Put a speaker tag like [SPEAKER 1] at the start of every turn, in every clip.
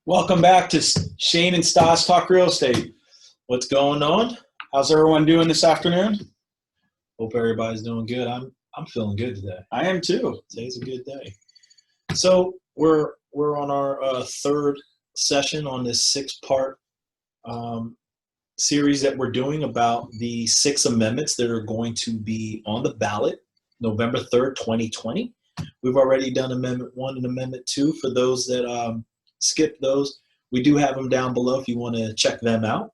[SPEAKER 1] Welcome back to Shane and Stas Talk Real Estate.
[SPEAKER 2] What's going on?
[SPEAKER 1] How's everyone doing this afternoon?
[SPEAKER 2] Hope everybody's doing good. I'm feeling good today.
[SPEAKER 1] I am too.
[SPEAKER 2] Today's a good day. So we're on our third session on this six-part series that we're doing about the 6 amendments that are going to be on the ballot November 3rd, 2020. We've already done Amendment 1 and Amendment 2. For those that skipped those, we do have them down below if you want to check them out.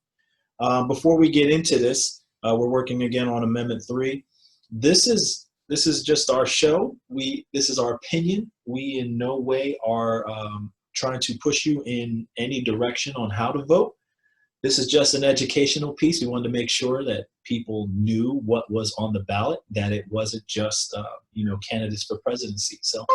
[SPEAKER 2] Before we get into this, we're working again on Amendment 3. This is just our show. This is our opinion. We in no way are trying to push you in any direction on how to vote. This is just an educational piece. We wanted to make sure that people knew what was on the ballot, that it wasn't just candidates for presidency. So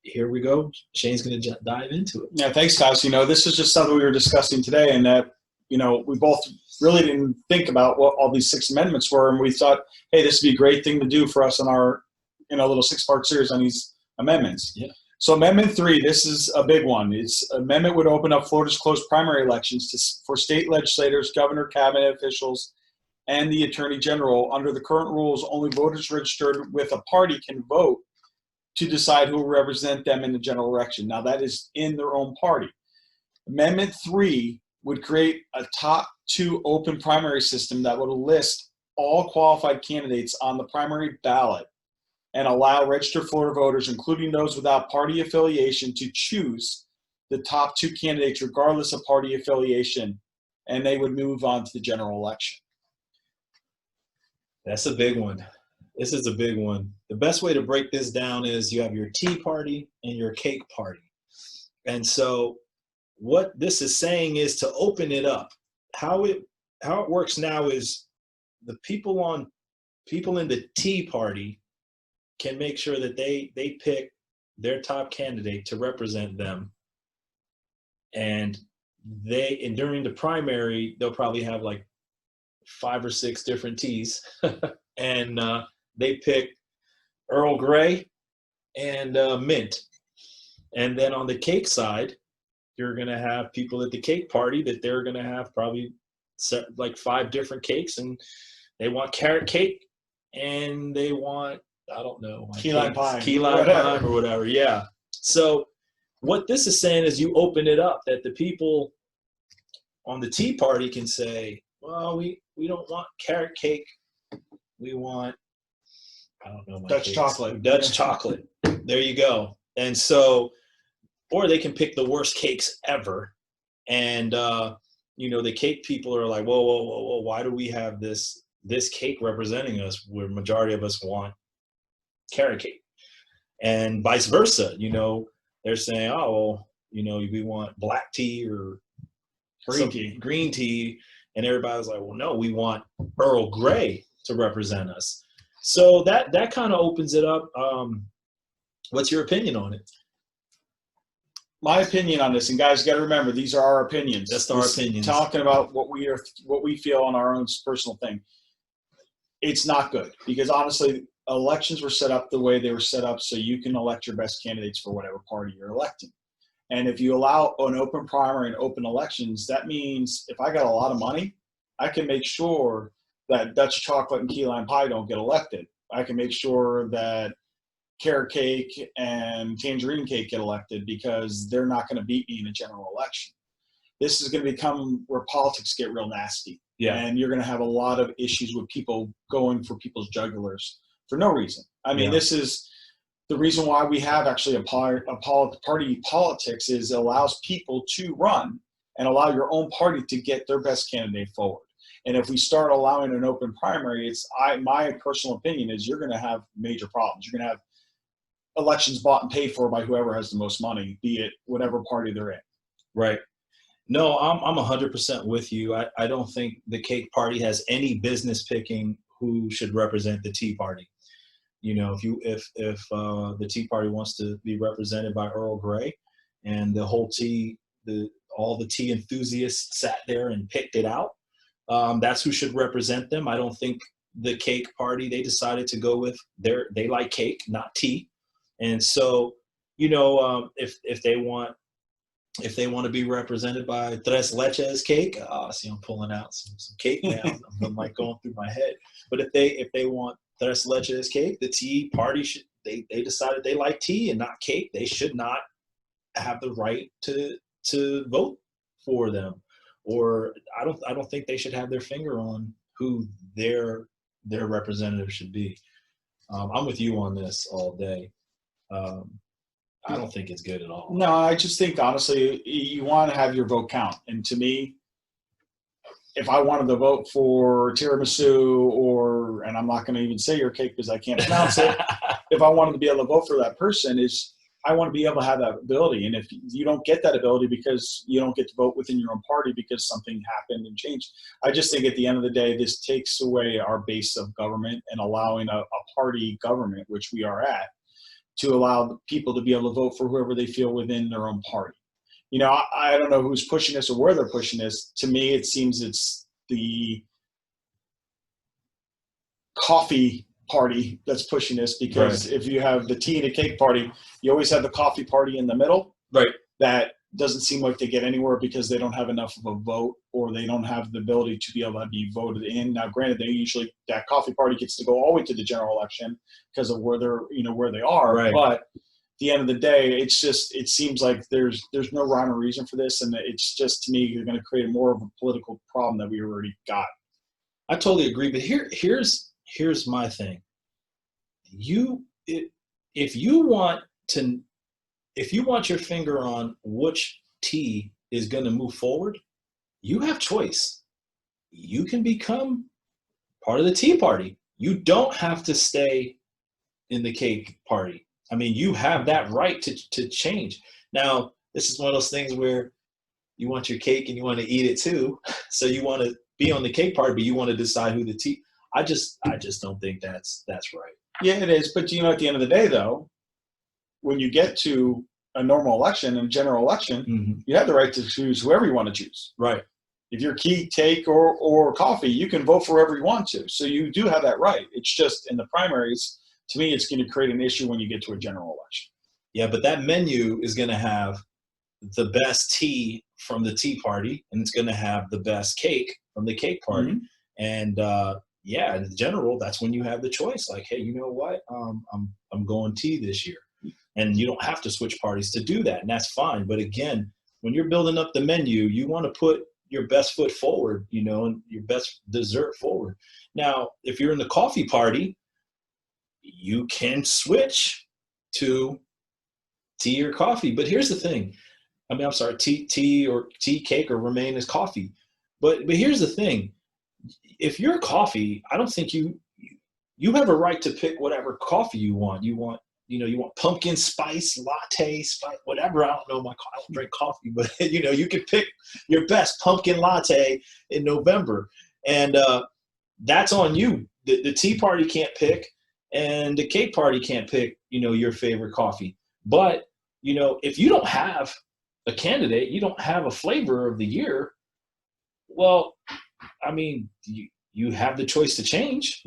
[SPEAKER 2] here we go. Shane's going to dive into it.
[SPEAKER 1] Yeah, thanks, Stas. This is just something we were discussing today, and that we both really didn't think about what all these 6 amendments were, and we thought, hey, this would be a great thing to do for us in our little 6-part series on these amendments.
[SPEAKER 2] Yeah.
[SPEAKER 1] So Amendment 3, this is a big one. Amendment would open up Florida's closed primary elections for state legislators, governor, cabinet officials, and the attorney general. Under the current rules, only voters registered with a party can vote to decide who will represent them in the general election. Now, that is in their own party. Amendment 3 would create a top 2 open primary system that would list all qualified candidates on the primary ballot and allow registered Florida voters, including those without party affiliation, to choose the top 2 candidates regardless of party affiliation, and they would move on to the general election.
[SPEAKER 2] That's a big one. This is a big one. The best way to break this down is you have your tea party and your cake party. And so what this is saying is to open it up. How it works now is the people in the tea party can make sure that they pick their top candidate to represent them. And during the primary, they'll probably have like 5 or 6 different teas. And they pick Earl Grey and mint. And then on the cake side, you're going to have people at the cake party that they're going to have probably like 5 different cakes, and they want carrot cake and they want, I don't know,
[SPEAKER 1] key lime pie
[SPEAKER 2] or whatever. Yeah. So what this is saying is you open it up that the people on the tea party can say, well, we don't want carrot cake. We want, I don't know.
[SPEAKER 1] Dutch chocolate.
[SPEAKER 2] Dutch chocolate. There you go. And so, or they can pick the worst cakes ever. And, the cake people are like, whoa, why do we have this cake representing us where majority of us want carrot cake? And vice versa, they're saying, oh, well, we want black tea or green tea. And everybody's like, well, no, we want Earl Grey to represent us. So that kind of opens it up. What's your opinion on it?
[SPEAKER 1] My opinion on this, and guys, got to remember, these are our opinions.
[SPEAKER 2] Just our opinions.
[SPEAKER 1] Talking about what we feel on our own personal thing. It's not good because honestly, elections were set up the way they were set up so you can elect your best candidates for whatever party you're electing. And if you allow an open primary and open elections, that means if I got a lot of money, I can make sure that Dutch chocolate and key lime pie don't get elected. I can make sure that carrot cake and tangerine cake get elected because they're not going to beat me in a general election. This is going to become where politics get real nasty.
[SPEAKER 2] Yeah.
[SPEAKER 1] And you're going to have a lot of issues with people going for people's jugulars for no reason. I mean, This is the reason why we have actually a party politics is it allows people to run and allow your own party to get their best candidate forward. And if we start allowing an open primary, my personal opinion is you're going to have major problems. You're going to have elections bought and paid for by whoever has the most money, be it whatever party they're in.
[SPEAKER 2] Right. No, I'm 100% with you. I don't think the cake party has any business picking who should represent the tea party. If the tea party wants to be represented by Earl Grey, and the whole all the tea enthusiasts sat there and picked it out, that's who should represent them. I don't think the cake party, they decided to go with they like cake, not tea. And so, if they want if they want to be represented by tres leches cake, see, I'm pulling out some cake now. I'm like going through my head. But if they want tres leches cake, the Tea Party should they decided they like tea and not cake. They should not have the right to vote for them, or I don't think they should have their finger on who their representative should be. I'm with you on this all day. I don't think it's good at all.
[SPEAKER 1] No, I just think, honestly, you want to have your vote count. And to me, if I wanted to vote for tiramisu and I'm not going to even say your cake because I can't pronounce it, if I wanted to be able to vote for that person, I want to be able to have that ability. And if you don't get that ability because you don't get to vote within your own party because something happened and changed, I just think at the end of the day, this takes away our base of government and allowing a party government, which we are at, to allow people to be able to vote for whoever they feel within their own party. You know, I don't know who's pushing this or where they're pushing this. To me, it seems it's the coffee party that's pushing this, because if you have the tea and the cake party, you always have the coffee party in the middle.
[SPEAKER 2] Right.
[SPEAKER 1] That doesn't seem like they get anywhere because they don't have enough of a vote, or they don't have the ability to be able to be voted in. Now, granted, that coffee party gets to go all the way to the general election because of where they are.
[SPEAKER 2] Right.
[SPEAKER 1] But at the end of the day, it seems like there's no rhyme or reason for this, and it's just, to me, you're going to create more of a political problem that we already got.
[SPEAKER 2] I totally agree, but here's my thing. If you want your finger on which tea is going to move forward, you have choice. You can become part of the Tea Party. You don't have to stay in the cake party. I mean, you have that right to change. Now, this is one of those things where you want your cake and you want to eat it too. So you want to be on the cake party, but you want to decide who the tea. I just don't think that's right.
[SPEAKER 1] Yeah, it is. But, at the end of the day, though, when you get to a normal election and general election, you have the right to choose whoever you want to choose.
[SPEAKER 2] Right.
[SPEAKER 1] If you're tea, cake, or coffee, you can vote for whoever you want to. So you do have that right. It's just in the primaries, to me, it's going to create an issue when you get to a general election.
[SPEAKER 2] Yeah, but that menu is going to have the best tea from the Tea Party, and it's going to have the best cake from the Cake Party. And in general, that's when you have the choice. Like, hey, you know what? I'm going tea this year. And you don't have to switch parties to do that, and that's fine. But again, when you're building up the menu, you want to put your best foot forward, and your best dessert forward. Now, if you're in the coffee party, you can switch to tea or coffee. But here's the thing. I mean, I'm sorry, tea or tea, cake, or remain as coffee. But here's the thing. If you're coffee, I don't think you have a right to pick whatever coffee you want. You want pumpkin spice, latte, whatever. I don't drink coffee, but you can pick your best pumpkin latte in November, and that's on you. The Tea Party can't pick, and the Cake Party can't pick, your favorite coffee. But, if you don't have a candidate, you don't have a flavor of the year, well, I mean, you have the choice to change.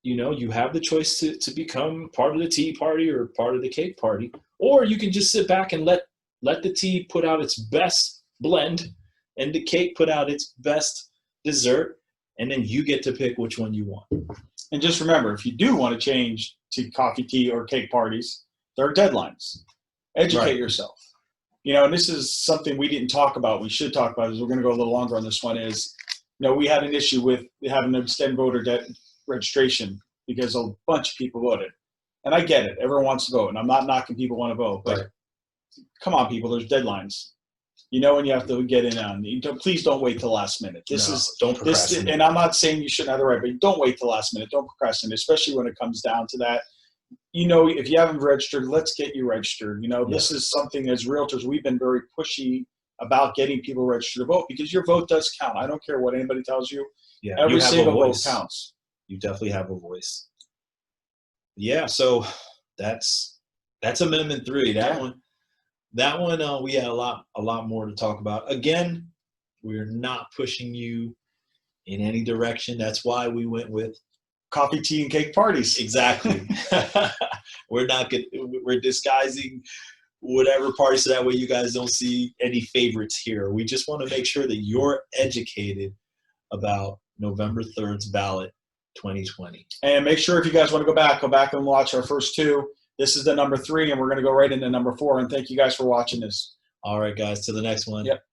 [SPEAKER 2] You have the choice to become part of the Tea Party or part of the Cake Party, or you can just sit back and let the tea put out its best blend and the cake put out its best dessert, and then you get to pick which one you want.
[SPEAKER 1] And just remember, if you do want to change to coffee, tea, or cake parties, there are deadlines. Educate yourself. And this is something we didn't talk about. We should talk about, is we're going to go a little longer on this one, is, we had an issue with having to extend voter registration because a bunch of people voted. And I get it. Everyone wants to vote. And I'm not knocking people want to vote. But come on, people. There's deadlines. When you have to get in on. Please don't wait till the last minute.
[SPEAKER 2] Don't procrastinate.
[SPEAKER 1] And I'm not saying you shouldn't have the right, but don't wait till the last minute. Don't procrastinate, especially when it comes down to that. If you haven't registered, let's get you registered. This is something, as realtors, we've been very pushy about getting people registered to vote, because your vote does count. I don't care what anybody tells you.
[SPEAKER 2] Yeah,
[SPEAKER 1] every single vote counts.
[SPEAKER 2] You definitely have a voice. Yeah, so that's Amendment 3. That one, we had a lot more to talk about. Again, we're not pushing you in any direction. That's why we went with
[SPEAKER 1] coffee, tea, and cake parties.
[SPEAKER 2] Exactly. We're disguising whatever party, so that way you guys don't see any favorites here. We just want to make sure that you're educated about November 3rd's ballot 2020.
[SPEAKER 1] And make sure if you guys want to go back and watch our first two. This is the number 3, and we're going to go right into number 4. And thank you guys for watching this.
[SPEAKER 2] All right, guys, to the next one.
[SPEAKER 1] Yep.